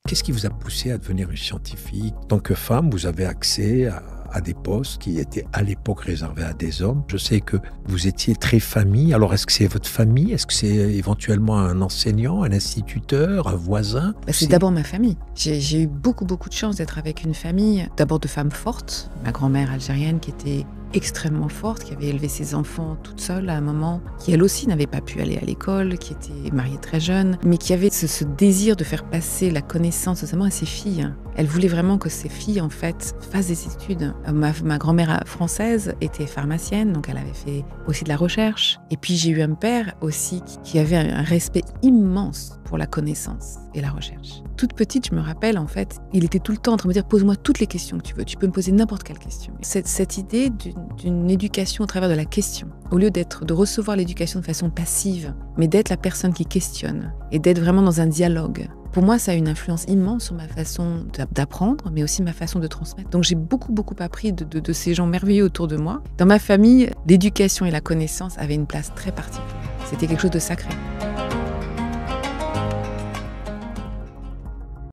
Qu'est-ce qui vous a poussé à devenir une scientifique? En tant que femme, vous avez accès à des postes qui étaient à l'époque réservés à des hommes. Je sais que vous étiez très famille. Alors, est-ce que c'est votre famille? Est-ce que c'est éventuellement un enseignant, un instituteur, un voisin? C'est d'abord ma famille. J'ai eu beaucoup de chance d'être avec une famille, d'abord de femmes fortes. Ma grand-mère algérienne qui était extrêmement forte, qui avait élevé ses enfants toute seule à un moment, qui elle aussi n'avait pas pu aller à l'école, qui était mariée très jeune, mais qui avait ce désir de faire passer la connaissance notamment à ses filles. Elle voulait vraiment que ses filles, en fait, fassent des études. Ma grand-mère française était pharmacienne, donc elle avait fait aussi de la recherche. Et puis j'ai eu un père aussi qui avait un respect immense pour la connaissance et la recherche. Toute petite, je me rappelle, en fait, il était tout le temps en train de me dire « Pose-moi toutes les questions que tu veux, tu peux me poser n'importe quelle question ». Cette idée d'une éducation au travers de la question, au lieu de recevoir l'éducation de façon passive, mais d'être la personne qui questionne et d'être vraiment dans un dialogue. Pour moi, ça a une influence immense sur ma façon d'apprendre, mais aussi ma façon de transmettre. Donc j'ai beaucoup appris de ces gens merveilleux autour de moi. Dans ma famille, l'éducation et la connaissance avaient une place très particulière. C'était quelque chose de sacré.